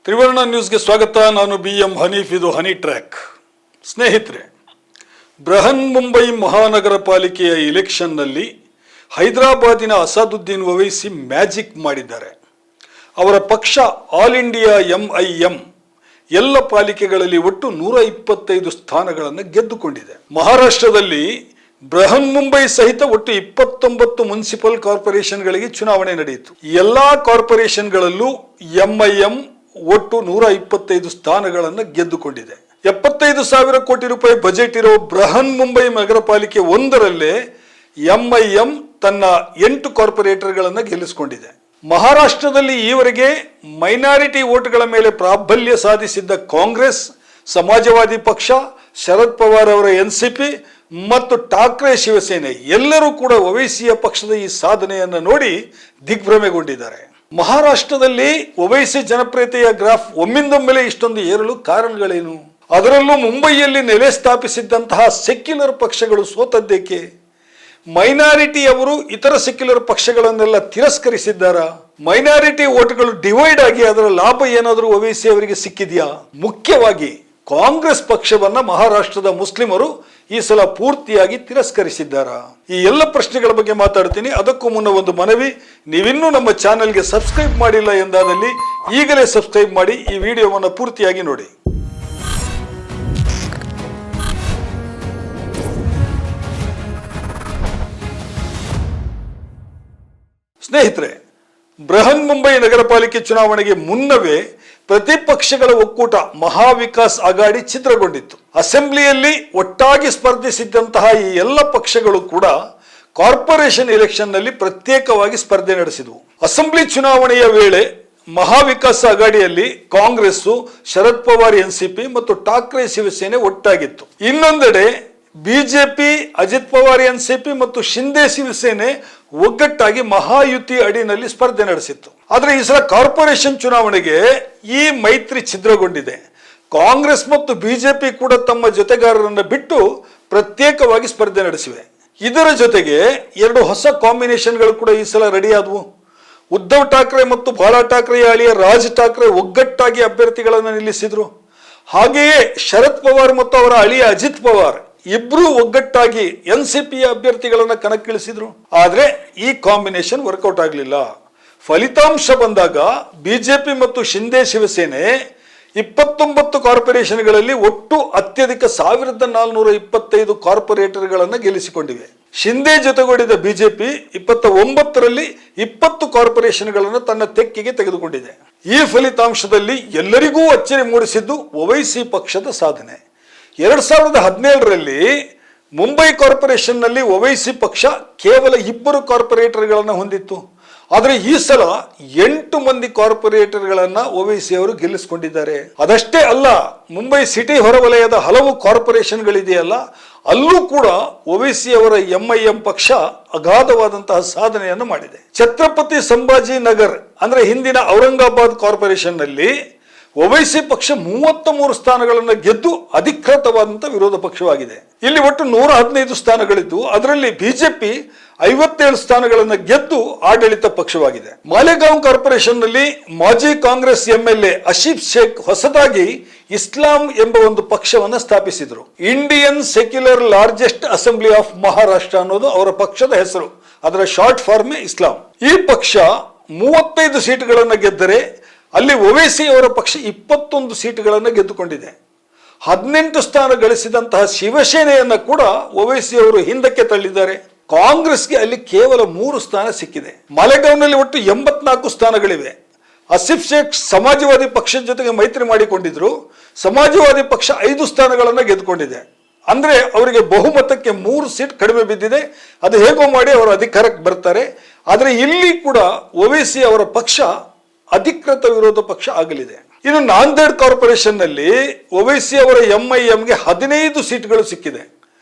ತ್ರಿವರ್ಣ ನ್ಯೂಸ್ಗೆ ಸ್ವಾಗತ. ನಾನು BM ಹನೀಫ್. ಇದು ಹನಿ ಟ್ರ್ಯಾಕ್. ಸ್ನೇಹಿತರೆ, ಬೃಹನ್ ಮುಂಬೈ ಮಹಾನಗರ ಪಾಲಿಕೆಯ ಇಲೆಕ್ಷನ್ನಲ್ಲಿ ಹೈದರಾಬಾದಿನ ಅಸಾದುದ್ದೀನ್ ಒವೈಸಿ ಮ್ಯಾಜಿಕ್ ಮಾಡಿದ್ದಾರೆ. ಅವರ ಪಕ್ಷ ಆಲ್ ಇಂಡಿಯಾ MIM ಎಲ್ಲ ಪಾಲಿಕೆಗಳಲ್ಲಿ ಒಟ್ಟು 125 ಸ್ಥಾನಗಳನ್ನು ಗೆದ್ದುಕೊಂಡಿದೆ. ಮಹಾರಾಷ್ಟ್ರದಲ್ಲಿ ಬೃಹನ್ ಮುಂಬೈ ಸಹಿತ ಒಟ್ಟು 29 ಮುನ್ಸಿಪಲ್ ಕಾರ್ಪೊರೇಷನ್ಗಳಿಗೆ ಚುನಾವಣೆ ನಡೆಯಿತು. ಎಲ್ಲಾ ಕಾರ್ಪೊರೇಷನ್ಗಳಲ್ಲೂ MIM ಒಟ್ಟು 125 ಸ್ಥಾನಗಳನ್ನು ಗೆದ್ದುಕೊಂಡಿದೆ. 75,000 ಕೋಟಿ ರೂಪಾಯಿ ಬಜೆಟ್ ಇರೋ ಬೃಹನ್ ಮುಂಬೈ ನಗರ ಪಾಲಿಕೆ ಒಂದರಲ್ಲೇ MIM ತನ್ನ 8 ಕಾರ್ಪೊರೇಟರ್ಗಳನ್ನು ಗೆಲ್ಲಿಸಿಕೊಂಡಿದೆ. ಮಹಾರಾಷ್ಟ್ರದಲ್ಲಿ ಈವರೆಗೆ ಮೈನಾರಿಟಿ ವೋಟ್ಗಳ ಮೇಲೆ ಪ್ರಾಬಲ್ಯ ಸಾಧಿಸಿದ್ದ ಕಾಂಗ್ರೆಸ್, ಸಮಾಜವಾದಿ ಪಕ್ಷ, ಶರದ್ ಪವಾರ್ ಅವರ NCP ಮತ್ತು ಠಾಕ್ರೆ ಶಿವಸೇನೆ ಎಲ್ಲರೂ ಕೂಡ ಒವೈಸಿಯ ಪಕ್ಷದ ಈ ಸಾಧನೆಯನ್ನು ನೋಡಿ ದಿಗ್ಭ್ರಮೆಗೊಂಡಿದ್ದಾರೆ. ಮಹಾರಾಷ್ಟ್ರದಲ್ಲಿ ಒವೈಸಿ ಜನಪ್ರಿಯತೆಯ ಗ್ರಾಫ್ ಒಮ್ಮಿಂದೊಮ್ಮೆಲೆ ಇಷ್ಟೊಂದು ಏರಲು ಕಾರಣಗಳೇನು? ಅದರಲ್ಲೂ ಮುಂಬೈಯಲ್ಲಿ ನೆಲೆ ಸ್ಥಾಪಿಸಿದ್ದಂತಹ ಸೆಕ್ಯುಲರ್ ಪಕ್ಷಗಳು ಸೋತದ್ದೇಕೆ? ಮೈನಾರಿಟಿ ಅವರು ಇತರ ಸೆಕ್ಯುಲರ್ ಪಕ್ಷಗಳನ್ನೆಲ್ಲ ತಿರಸ್ಕರಿಸಿದ್ದಾರಾ? ಮೈನಾರಿಟಿ ವೋಟ್ಗಳು ಡಿವೈಡ್ ಆಗಿ ಅದರ ಲಾಭ ಏನಾದರೂ ಒವೈಸಿ ಅವರಿಗೆ ಸಿಕ್ಕಿದೆಯಾ? ಮುಖ್ಯವಾಗಿ ಕಾಂಗ್ರೆಸ್ ಪಕ್ಷವನ್ನ ಮಹಾರಾಷ್ಟ್ರದ ಮುಸ್ಲಿಮರು ಈ ಸಲ ಪೂರ್ತಿಯಾಗಿ ತಿರಸ್ಕರಿಸಿದ್ದಾರಾ? ಈ ಎಲ್ಲ ಪ್ರಶ್ನೆಗಳ ಬಗ್ಗೆ ಮಾತಾಡ್ತೀನಿ. ಅದಕ್ಕೂ ಮುನ್ನ ಒಂದು ಮನವಿ, ನೀವಿನ್ನೂ ನಮ್ಮ ಚಾನೆಲ್ಗೆ ಸಬ್ಸ್ಕ್ರೈಬ್ ಮಾಡಿಲ್ಲ ಎಂದಾದಲ್ಲಿ ಈಗಲೇ ಸಬ್ಸ್ಕ್ರೈಬ್ ಮಾಡಿ ಈ ವಿಡಿಯೋವನ್ನು ಪೂರ್ತಿಯಾಗಿ ನೋಡಿ. ಸ್ನೇಹಿತರೆ, ಬೃಹನ್ ಮುಂಬೈ ನಗರ ಪಾಲಿಕೆ ಚುನಾವಣೆಗೆ ಮುನ್ನವೇ ಪ್ರತಿಪಕ್ಷಗಳ ಒಕ್ಕೂಟ ಮಹಾವಿಕಾಸ್ ಅಘಾಡಿ ಛಿದ್ರಗೊಂಡಿತ್ತು. ಅಸೆಂಬ್ಲಿಯಲ್ಲಿ ಒಟ್ಟಾಗಿ ಸ್ಪರ್ಧಿಸಿದ್ದಂತಹ ಈ ಎಲ್ಲ ಪಕ್ಷಗಳು ಕೂಡ ಕಾರ್ಪೊರೇಷನ್ ಎಲೆಕ್ಷನ್ ನಲ್ಲಿ ಪ್ರತ್ಯೇಕವಾಗಿ ಸ್ಪರ್ಧೆ ನಡೆಸಿದವು. ಅಸೆಂಬ್ಲಿ ಚುನಾವಣೆಯ ವೇಳೆ ಮಹಾವಿಕಾಸ್ ಅಘಾಡಿಯಲ್ಲಿ ಕಾಂಗ್ರೆಸ್, ಶರದ್ ಪವಾರ್ NCP ಮತ್ತು ಠಾಕ್ರೆ ಶಿವಸೇನೆ ಒಟ್ಟಾಗಿತ್ತು. ಇನ್ನೊಂದೆಡೆ ಬಿಜೆಪಿ, ಅಜಿತ್ ಪವಾರ್ NCP ಮತ್ತು ಶಿಂದೆ ಶಿವಸೇನೆ ಒಗ್ಗಟ್ಟಾಗಿ ಮಹಾಯುತಿ ಅಡಿನಲ್ಲಿ ಸ್ಪರ್ಧೆ ನಡೆಸಿತ್ತು. ಆದರೆ ಈ ಸಲ ಕಾರ್ಪೊರೇಷನ್ ಚುನಾವಣೆಗೆ ಈ ಮೈತ್ರಿ ಛಿದ್ರಗೊಂಡಿದೆ. ಕಾಂಗ್ರೆಸ್ ಮತ್ತು ಬಿಜೆಪಿ ಕೂಡ ತಮ್ಮ ಜೊತೆಗಾರರನ್ನು ಬಿಟ್ಟು ಪ್ರತ್ಯೇಕವಾಗಿ ಸ್ಪರ್ಧೆ ನಡೆಸಿವೆ. ಇದರ ಜೊತೆಗೆ 2 ಹೊಸ ಕಾಂಬಿನೇಷನ್ಗಳು ಕೂಡ ಈ ಸಲ ರೆಡಿ ಆದವು. ಉದ್ಧವ್ ಠಾಕ್ರೆ ಮತ್ತು ಬಾಲಾ ಠಾಕ್ರೆಯ ಅಳಿಯ ರಾಜ್ ಠಾಕ್ರೆ ಒಗ್ಗಟ್ಟಾಗಿ ಅಭ್ಯರ್ಥಿಗಳನ್ನು ನಿಲ್ಲಿಸಿದ್ರು. ಹಾಗೆಯೇ ಶರದ್ ಪವಾರ್ ಮತ್ತು ಅವರ ಅಳಿಯ ಅಜಿತ್ ಪವಾರ್ ಇಬ್ರು ಒಗ್ಗಟ್ಟಾಗಿ NCPಯ ಅಭ್ಯರ್ಥಿಗಳನ್ನ ಕಣಕ್ಕಿಳಿಸಿದ್ರು. ಆದ್ರೆ ಈ ಕಾಂಬಿನೇಷನ್ ವರ್ಕೌಟ್ ಆಗಲಿಲ್ಲ. ಫಲಿತಾಂಶ ಬಂದಾಗ ಬಿಜೆಪಿ ಮತ್ತು ಶಿಂದೆ ಶಿವಸೇನೆ 29 ಕಾರ್ಪೊರೇಷನ್ಗಳಲ್ಲಿ ಒಟ್ಟು ಅತ್ಯಧಿಕ 1425 ಕಾರ್ಪೊರೇಟರ್ಗಳನ್ನು ಗೆಲ್ಲಿಸಿಕೊಂಡಿವೆ. ಶಿಂದೆ ಜೊತೆಗೂಡಿದ ಬಿಜೆಪಿ 29ರಲ್ಲಿ 20 ಕಾರ್ಪೊರೇಷನ್ಗಳನ್ನು ತನ್ನ ತೆಕ್ಕೆಗೆ ತೆಗೆದುಕೊಂಡಿದೆ. ಈ ಫಲಿತಾಂಶದಲ್ಲಿ ಎಲ್ಲರಿಗೂ ಅಚ್ಚರಿ ಮೂಡಿಸಿದ್ದು ಒವೈಸಿ ಪಕ್ಷದ ಸಾಧನೆ. 2017ರಲ್ಲಿ ಮುಂಬೈ ಕಾರ್ಪೊರೇಷನ್ ನಲ್ಲಿ ಒವೈಸಿ ಪಕ್ಷ ಕೇವಲ 2 ಕಾರ್ಪೊರೇಟರ್ಗಳನ್ನು ಹೊಂದಿತ್ತು. ಆದರೆ ಈ ಸಲ 8 ಮಂದಿ ಕಾರ್ಪೊರೇಟರ್ಗಳನ್ನ ಒವೈಸಿ ಅವರು ಗೆಲ್ಲಿಸಿಕೊಂಡಿದ್ದಾರೆ. ಅದಷ್ಟೇ ಅಲ್ಲ, ಮುಂಬೈ ಸಿಟಿ ಹೊರವಲಯದ ಹಲವು ಕಾರ್ಪೊರೇಷನ್ಗಳಿದೆಯಲ್ಲ, ಅಲ್ಲೂ ಕೂಡ ಒವೈಸಿ ಅವರ MIM ಪಕ್ಷ ಅಗಾಧವಾದಂತಹ ಸಾಧನೆಯನ್ನು ಮಾಡಿದೆ. ಛತ್ರಪತಿ ಸಂಭಾಜಿ ನಗರ್ ಅಂದ್ರೆ ಹಿಂದಿನ ಔರಂಗಾಬಾದ್ ಕಾರ್ಪೊರೇಷನ್ ನಲ್ಲಿ ಒವೈಸಿ ಪಕ್ಷ 33 ಸ್ಥಾನಗಳನ್ನು ಗೆದ್ದು ಅಧಿಕೃತವಾದಂತಹ ವಿರೋಧ ಪಕ್ಷವಾಗಿದೆ. ಇಲ್ಲಿ ಒಟ್ಟು 115 ಸ್ಥಾನಗಳಿದ್ದು ಅದರಲ್ಲಿ ಬಿಜೆಪಿ 57 ಸ್ಥಾನಗಳನ್ನು ಗೆದ್ದು ಆಡಳಿತ ಪಕ್ಷವಾಗಿದೆ. ಮಾಲೇಗಾಂವ್ ಕಾರ್ಪೊರೇಷನ್ ನಲ್ಲಿ ಮಾಜಿ ಕಾಂಗ್ರೆಸ್ MLA ಅಶೀಫ್ ಶೇಖ್ ಹೊಸದಾಗಿ ಇಸ್ಲಾಂ ಎಂಬ ಒಂದು ಪಕ್ಷವನ್ನು ಸ್ಥಾಪಿಸಿದರು. Indian secular largest assembly of Maharashtra ಅನ್ನೋದು ಅವರ ಪಕ್ಷದ ಹೆಸರು. ಅದರ ಶಾರ್ಟ್ ಫಾರ್ಮೇ ಇಸ್ಲಾಂ. ಈ ಪಕ್ಷ 35 ಸೀಟುಗಳನ್ನು ಗೆದ್ದರೆ ಅಲ್ಲಿ ಒವೈಸಿ ಅವರ ಪಕ್ಷ 21 ಸೀಟುಗಳನ್ನು ಗೆದ್ದುಕೊಂಡಿದೆ. 18 ಸ್ಥಾನ ಗಳಿಸಿದಂತಹ ಶಿವಸೇನೆಯನ್ನ ಕೂಡ ಒವೈಸಿ ಅವರು ಹಿಂದಕ್ಕೆ ತಳ್ಳಿದ್ದಾರೆ. ಕಾಂಗ್ರೆಸ್ಗೆ ಅಲ್ಲಿ ಕೇವಲ 3 ಸ್ಥಾನ ಸಿಕ್ಕಿದೆ. ಮಾಲೇಗಾಂವ್ನಲ್ಲಿ ಒಟ್ಟು 84 ಸ್ಥಾನಗಳಿವೆ. ಅಸಿಫ್ ಶೇಖ್ ಸಮಾಜವಾದಿ ಪಕ್ಷದ ಜೊತೆಗೆ ಮೈತ್ರಿ ಮಾಡಿಕೊಂಡಿದ್ರು. ಸಮಾಜವಾದಿ ಪಕ್ಷ 5 ಸ್ಥಾನಗಳನ್ನು ಗೆದ್ದುಕೊಂಡಿದೆ. ಅಂದ್ರೆ ಅವರಿಗೆ ಬಹುಮತಕ್ಕೆ 3 ಸೀಟ್ ಕಡಿಮೆ ಬಿದ್ದಿದೆ. ಅದು ಹೇಗೋ ಮಾಡಿ ಅವರು ಅಧಿಕಾರಕ್ಕೆ ಬರ್ತಾರೆ. ಆದರೆ ಇಲ್ಲಿ ಕೂಡ ಒವೈಸಿ ಅವರ ಪಕ್ಷ ಅಧಿಕೃತ ವಿರೋಧ ಪಕ್ಷ ಆಗಲಿದೆ. ಇನ್ನು ನಾಂದೇಡ್ ಕಾರ್ಪೊರೇಷನ್ ನಲ್ಲಿ ಒವೈಸಿ ಅವರ MIMಗೆ 15 ಸೀಟ್ಗಳು ಸಿಕ್ಕಿದೆ.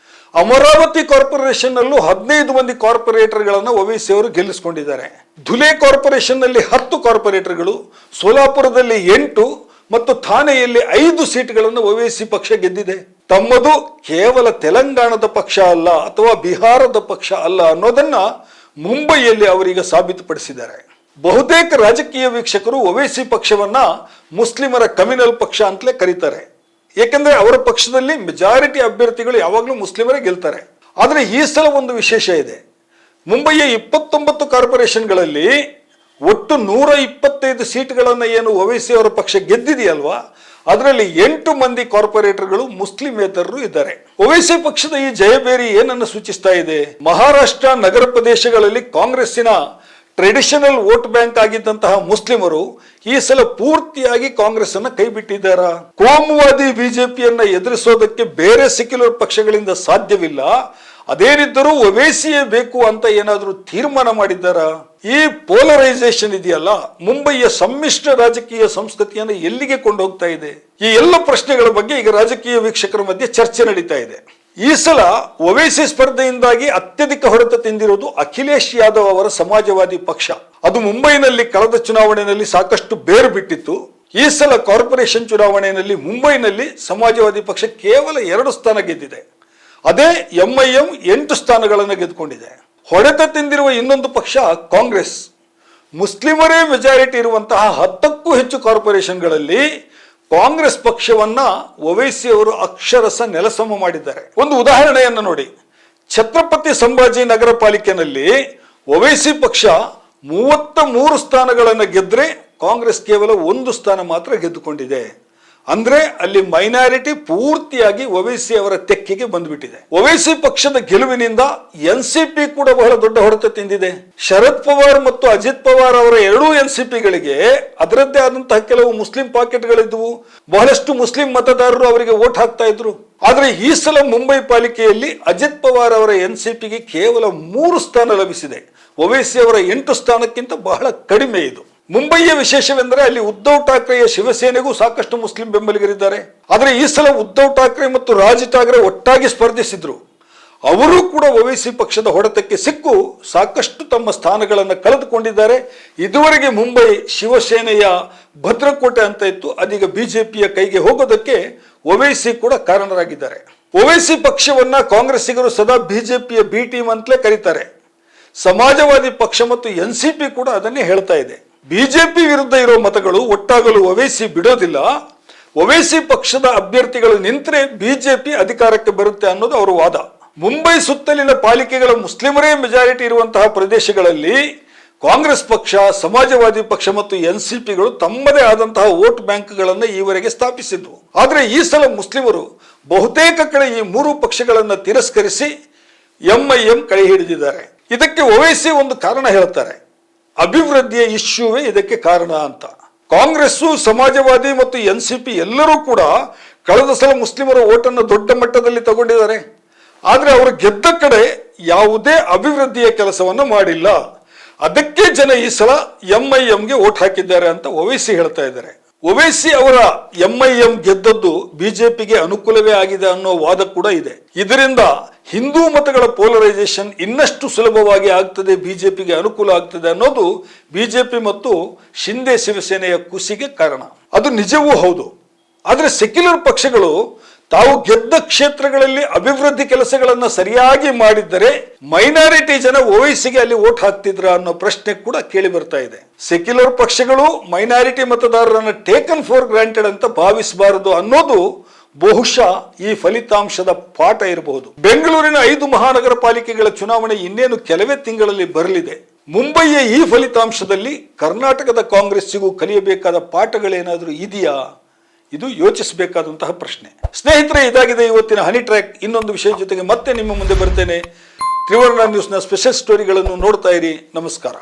ಅಮರಾವತಿ ಕಾರ್ಪೊರೇಷನ್ ನಲ್ಲೂ 15 ಮಂದಿ ಕಾರ್ಪೊರೇಟರ್ಗಳನ್ನು ಒವೈಸಿ ಅವರು ಗೆಲ್ಲಿಸಿಕೊಂಡಿದ್ದಾರೆ. ಧುಲೆ ಕಾರ್ಪೊರೇಷನ್ ನಲ್ಲಿ 10 ಕಾರ್ಪೊರೇಟರ್ಗಳು, ಸೋಲಾಪುರದಲ್ಲಿ 8 ಮತ್ತು ಥಾಣೆಯಲ್ಲಿ 5 ಸೀಟ್ಗಳನ್ನು ಒವೈಸಿ ಪಕ್ಷ ಗೆದ್ದಿದೆ. ತಮ್ಮದು ಕೇವಲ ತೆಲಂಗಾಣದ ಪಕ್ಷ ಅಲ್ಲ ಅಥವಾ ಬಿಹಾರದ ಪಕ್ಷ ಅಲ್ಲ ಅನ್ನೋದನ್ನ ಮುಂಬೈಯಲ್ಲಿ ಅವರೀಗ ಸಾಬೀತುಪಡಿಸಿದ್ದಾರೆ. ಬಹುತೇಕ ರಾಜಕೀಯ ವೀಕ್ಷಕರು ಒವೈಸಿ ಪಕ್ಷವನ್ನ ಮುಸ್ಲಿಮರ ಕಮ್ಯುನಲ್ ಪಕ್ಷ ಅಂತಲೇ ಕರೀತಾರೆ. ಏಕೆಂದ್ರೆ ಅವರ ಪಕ್ಷದಲ್ಲಿ ಮೆಜಾರಿಟಿ ಅಭ್ಯರ್ಥಿಗಳು ಯಾವಾಗಲೂ ಮುಸ್ಲಿಮರೇ ಗೆಲ್ತಾರೆ. ಆದರೆ ಈ ಸಲ ಒಂದು ವಿಶೇಷ ಇದೆ. ಮುಂಬಯಿಯ 29 ಕಾರ್ಪೊರೇಷನ್ಗಳಲ್ಲಿ ಒಟ್ಟು 125 ಸೀಟ್ಗಳನ್ನು ಏನು ಒವೈಸಿ ಅವರ ಪಕ್ಷ ಗೆದ್ದಿದೆಯಲ್ವಾ, ಅದರಲ್ಲಿ 8 ಮಂದಿ ಕಾರ್ಪೊರೇಟರ್ಗಳು ಮುಸ್ಲಿಮೇತರರು ಇದ್ದಾರೆ. ಒವೈಸಿ ಪಕ್ಷದ ಈ ಜಯಬೇರಿ ಏನನ್ನು ಸೂಚಿಸ್ತಾ ಇದೆ? ಮಹಾರಾಷ್ಟ್ರ ನಗರ ಪ್ರದೇಶಗಳಲ್ಲಿ ಕಾಂಗ್ರೆಸ್ಸಿನ ಟ್ರೆಡಿಷನಲ್ ವೋಟ್ ಬ್ಯಾಂಕ್ ಆಗಿದ್ದಂತಹ ಮುಸ್ಲಿಮರು ಈ ಸಲ ಪೂರ್ತಿಯಾಗಿ ಕಾಂಗ್ರೆಸ್ ಅನ್ನ ಕೈ ಬಿಟ್ಟಿದ್ದಾರಾ? ಕೋಮುವಾದಿ ಬಿಜೆಪಿಯನ್ನ ಎದುರಿಸೋದಕ್ಕೆ ಬೇರೆ ಸೆಕ್ಯುಲರ್ ಪಕ್ಷಗಳಿಂದ ಸಾಧ್ಯವಿಲ್ಲ, ಅದೇನಿದ್ದರೂ ಒವೈಸಿಯೇ ಬೇಕು ಅಂತ ಏನಾದರೂ ತೀರ್ಮಾನ ಮಾಡಿದ್ದಾರಾ? ಈ ಪೋಲರೈಸೇಷನ್ ಇದೆಯಲ್ಲ, ಮುಂಬಯಿಯ ಸಮ್ಮಿಶ್ರ ರಾಜಕೀಯ ಸಂಸ್ಕೃತಿಯನ್ನು ಎಲ್ಲಿಗೆ ಕೊಂಡು ಹೋಗ್ತಾ ಇದೆ? ಈ ಎಲ್ಲ ಪ್ರಶ್ನೆಗಳ ಬಗ್ಗೆ ಈಗ ರಾಜಕೀಯ ವೀಕ್ಷಕರ ಮಧ್ಯೆ ಚರ್ಚೆ ನಡೀತಾ ಇದೆ. ಈ ಸಲ ಒವೈಸಿ ಸ್ಪರ್ಧೆಯಿಂದಾಗಿ ಅತ್ಯಧಿಕ ಹೊಡೆತ ತಿಂದಿರುವುದು ಅಖಿಲೇಶ್ ಯಾದವ್ ಅವರ ಸಮಾಜವಾದಿ ಪಕ್ಷ. ಅದು ಮುಂಬೈನಲ್ಲಿ ಕಳೆದ ಚುನಾವಣೆಯಲ್ಲಿ ಸಾಕಷ್ಟು ಬೇರು ಬಿಟ್ಟಿತ್ತು. ಈ ಸಲ ಕಾರ್ಪೊರೇಷನ್ ಚುನಾವಣೆಯಲ್ಲಿ ಮುಂಬೈನಲ್ಲಿ ಸಮಾಜವಾದಿ ಪಕ್ಷ ಕೇವಲ 2 ಸ್ಥಾನ ಗೆದ್ದಿದೆ. ಅದೇ ಎಂಐಎಂ 8 ಸ್ಥಾನಗಳನ್ನು ಗೆದ್ದುಕೊಂಡಿದೆ. ಹೊಡೆತ ತಿಂದಿರುವ ಇನ್ನೊಂದು ಪಕ್ಷ ಕಾಂಗ್ರೆಸ್. ಮುಸ್ಲಿಮರೇ ಮೆಜಾರಿಟಿ ಇರುವಂತಹ 10ಕ್ಕೂ ಹೆಚ್ಚು ಕಾರ್ಪೊರೇಷನ್ಗಳಲ್ಲಿ ಕಾಂಗ್ರೆಸ್ ಪಕ್ಷವನ್ನ ಒವೈಸಿ ಅವರು ಅಕ್ಷರಸ ನೆಲಸಮ ಮಾಡಿದ್ದಾರೆ. ಒಂದು ಉದಾಹರಣೆಯನ್ನು ನೋಡಿ. ಛತ್ರಪತಿ ಸಂಭಾಜಿ ನಗರ ಪಾಲಿಕೆಯಲ್ಲಿ ಒವೈಸಿ ಪಕ್ಷ 33 ಸ್ಥಾನಗಳನ್ನು ಗೆದ್ರೆ ಕಾಂಗ್ರೆಸ್ ಕೇವಲ 1 ಸ್ಥಾನ ಮಾತ್ರ ಗೆದ್ದುಕೊಂಡಿದೆ. ಅಂದ್ರೆ ಅಲ್ಲಿ ಮೈನಾರಿಟಿ ಪೂರ್ತಿಯಾಗಿ ಒವೈಸಿ ಅವರ ತೆಕ್ಕೆಗೆ ಬಂದ್ಬಿಟ್ಟಿದೆ. ಒವೈಸಿ ಪಕ್ಷದ ಗೆಲುವಿನಿಂದ ಎನ್ಸಿಪಿ ಕೂಡ ಬಹಳ ದೊಡ್ಡ ಹೊಡೆತ ತಿಂದಿದೆ. ಶರದ್ ಪವಾರ್ ಮತ್ತು ಅಜಿತ್ ಪವಾರ್ ಅವರ 2 ಎನ್ಸಿಪಿಗಳಿಗೆ ಅದರದ್ದೇ ಆದಂತಹ ಕೆಲವು ಮುಸ್ಲಿಂ ಪಾಕೆಟ್ಗಳಿದ್ವು. ಬಹಳಷ್ಟು ಮುಸ್ಲಿಂ ಮತದಾರರು ಅವರಿಗೆ ವೋಟ್ ಹಾಕ್ತಾ ಇದ್ರು. ಆದ್ರೆ ಈ ಸಲ ಮುಂಬೈ ಪಾಲಿಕೆಯಲ್ಲಿ ಅಜಿತ್ ಪವಾರ್ ಅವರ ಎನ್ಸಿಪಿಗೆ ಕೇವಲ 3 ಸ್ಥಾನ ಲಭಿಸಿದೆ. ಒವೈಸಿ ಅವರ 8 ಸ್ಥಾನಕ್ಕಿಂತ ಬಹಳ ಕಡಿಮೆ ಇದು. ಮುಂಬಯಿಯ ವಿಶೇಷವೆಂದರೆ ಅಲ್ಲಿ ಉದ್ಧವ್ ಠಾಕ್ರೆಯ ಶಿವಸೇನೆಗೂ ಸಾಕಷ್ಟು ಮುಸ್ಲಿಂ ಬೆಂಬಲಿಗರಿದ್ದಾರೆ. ಆದರೆ ಈ ಸಲ ಉದ್ಧವ್ ಠಾಕ್ರೆ ಮತ್ತು ರಾಜ್ ಠಾಕ್ರೆ ಒಟ್ಟಾಗಿ ಸ್ಪರ್ಧಿಸಿದ್ರು. ಅವರು ಕೂಡ ಒವೈಸಿ ಪಕ್ಷದ ಹೊಡೆತಕ್ಕೆ ಸಿಕ್ಕು ಸಾಕಷ್ಟು ತಮ್ಮ ಸ್ಥಾನಗಳನ್ನು ಕಳೆದುಕೊಂಡಿದ್ದಾರೆ. ಇದುವರೆಗೆ ಮುಂಬೈ ಶಿವಸೇನೆಯ ಭದ್ರಕೋಟೆ ಅಂತ ಇತ್ತು, ಅದೀಗ ಬಿಜೆಪಿಯ ಕೈಗೆ ಹೋಗೋದಕ್ಕೆ ಒವೈಸಿ ಕೂಡ ಕಾರಣರಾಗಿದ್ದಾರೆ. ಒವೈಸಿ ಪಕ್ಷವನ್ನ ಕಾಂಗ್ರೆಸ್ಸಿಗರು ಸದಾ ಬಿಜೆಪಿಯ ಬಿ ಟೀಮ್ ಅಂತಲೇ ಕರೀತಾರೆ. ಸಮಾಜವಾದಿ ಪಕ್ಷ ಮತ್ತು ಎನ್ಸಿಪಿ ಕೂಡ ಅದನ್ನೇ ಹೇಳ್ತಾ ಇದೆ. ಬಿಜೆಪಿ ವಿರುದ್ಧ ಇರೋ ಮತಗಳು ಒಟ್ಟಾಗಲು ಒವೈಸಿ ಬಿಡೋದಿಲ್ಲ. ಒವೈಸಿ ಪಕ್ಷದ ಅಭ್ಯರ್ಥಿಗಳು ನಿಂತರೆ ಬಿಜೆಪಿ ಅಧಿಕಾರಕ್ಕೆ ಬರುತ್ತೆ ಅನ್ನೋದು ಅವರ ವಾದ. ಮುಂಬೈ ಸುತ್ತಲಿನ ಪಾಲಿಕೆಗಳ ಮುಸ್ಲಿಮರೇ ಮೆಜಾರಿಟಿ ಇರುವಂತಹ ಪ್ರದೇಶಗಳಲ್ಲಿ ಕಾಂಗ್ರೆಸ್ ಪಕ್ಷ, ಸಮಾಜವಾದಿ ಪಕ್ಷ ಮತ್ತು ಎನ್ಸಿಪಿಗಳು ತಮ್ಮದೇ ಆದಂತಹ ವೋಟ್ ಬ್ಯಾಂಕ್ಗಳನ್ನು ಈವರೆಗೆ ಸ್ಥಾಪಿಸಿದ್ವು. ಆದರೆ ಈ ಸಲ ಮುಸ್ಲಿಮರು ಬಹುತೇಕ ಕಡೆ ಈ 3 ಪಕ್ಷಗಳನ್ನು ತಿರಸ್ಕರಿಸಿ ಎಂಐಎಂ ಕೈ ಹಿಡಿದಿದ್ದಾರೆ. ಇದಕ್ಕೆ ಒವೈಸಿ ಒಂದು ಕಾರಣ ಹೇಳ್ತಾರೆ. ಅಭಿವೃದ್ಧಿಯ ಇಶ್ಯೂವೇ ಇದಕ್ಕೆ ಕಾರಣ ಅಂತ. ಕಾಂಗ್ರೆಸ್ಸು, ಸಮಾಜವಾದಿ ಮತ್ತು ಎನ್ಸಿಪಿ ಎಲ್ಲರೂ ಕೂಡ ಕಳೆದ ಸಲ ಮುಸ್ಲಿಮರ ಓಟನ್ನು ದೊಡ್ಡ ಮಟ್ಟದಲ್ಲಿ ತಗೊಂಡಿದ್ದಾರೆ. ಆದರೆ ಅವರು ಗೆದ್ದ ಕಡೆ ಯಾವುದೇ ಅಭಿವೃದ್ಧಿಯ ಕೆಲಸವನ್ನು ಮಾಡಿಲ್ಲ. ಅದಕ್ಕೆ ಜನ ಈ ಸಲ ಎಂಐಎಂಗೆ ಓಟ್ ಹಾಕಿದ್ದಾರೆ ಅಂತ ಒವೈಸಿ ಹೇಳ್ತಾ ಇದ್ದಾರೆ. ಒವೈಸಿ ಅವರ ಎಂಐಎಂ ಗೆದ್ದದ್ದು ಬಿಜೆಪಿಗೆ ಅನುಕೂಲವೇ ಆಗಿದೆ ಅನ್ನೋ ವಾದ ಕೂಡ ಇದೆ. ಇದರಿಂದ ಹಿಂದೂ ಮತಗಳ ಪೋಲರೈಸೇಷನ್ ಇನ್ನಷ್ಟು ಸುಲಭವಾಗಿ ಆಗ್ತದೆ, ಬಿಜೆಪಿಗೆ ಅನುಕೂಲ ಆಗ್ತದೆ ಅನ್ನೋದು ಬಿಜೆಪಿ ಮತ್ತು ಶಿಂದೆ ಶಿವಸೇನೆಯ ಕುಸಿಗೆ ಕಾರಣ. ಅದು ನಿಜವೂ ಹೌದು. ಆದರೆ ಸೆಕ್ಯುಲರ್ ಪಕ್ಷಗಳು ತಾವು ಗೆದ್ದ ಕ್ಷೇತ್ರಗಳಲ್ಲಿ ಅಭಿವೃದ್ಧಿ ಕೆಲಸಗಳನ್ನು ಸರಿಯಾಗಿ ಮಾಡಿದ್ದರೆ ಮೈನಾರಿಟಿ ಜನ ಒವೈಸಿಗೆ ಅಲ್ಲಿ ವೋಟ್ ಹಾಕ್ತಿದ್ರ ಅನ್ನೋ ಪ್ರಶ್ನೆ ಕೂಡ ಕೇಳಿ ಬರ್ತಾ ಇದೆ. ಸೆಕ್ಯುಲರ್ ಪಕ್ಷಗಳು ಮೈನಾರಿಟಿ ಮತದಾರರನ್ನು ಟೇಕನ್ ಫಾರ್ ಗ್ರಾಂಟೆಡ್ ಅಂತ ಭಾವಿಸಬಾರದು ಅನ್ನೋದು ಬಹುಶಃ ಈ ಫಲಿತಾಂಶದ ಪಾಠ ಇರಬಹುದು. ಬೆಂಗಳೂರಿನ 5 ಮಹಾನಗರ ಪಾಲಿಕೆಗಳ ಚುನಾವಣೆ ಇನ್ನೇನು ಕೆಲವೇ ತಿಂಗಳಲ್ಲಿ ಬರಲಿದೆ. ಮುಂಬಯಿಯ ಈ ಫಲಿತಾಂಶದಲ್ಲಿ ಕರ್ನಾಟಕದ ಕಾಂಗ್ರೆಸ್ಸಿಗೂ ಕಲಿಯಬೇಕಾದ ಪಾಠಗಳೇನಾದರೂ ಇದೆಯಾ? ಇದು ಯೋಚಿಸಬೇಕಾದಂತಹ ಪ್ರಶ್ನೆ. ಸ್ನೇಹಿತರೆ, ಇದಾಗಿದೆ ಇವತ್ತಿನ ಹನಿ ಟ್ರ್ಯಾಕ್. ಇನ್ನೊಂದು ವಿಷಯ ಜೊತೆಗೆ ಮತ್ತೆ ನಿಮ್ಮ ಮುಂದೆ ಬರ್ತೇನೆ. ತ್ರಿವರ್ಣ ನ್ಯೂಸ್ನ ಸ್ಪೆಷಲ್ ಸ್ಟೋರಿಗಳನ್ನು ನೋಡ್ತಾ ಇರಿ. ನಮಸ್ಕಾರ.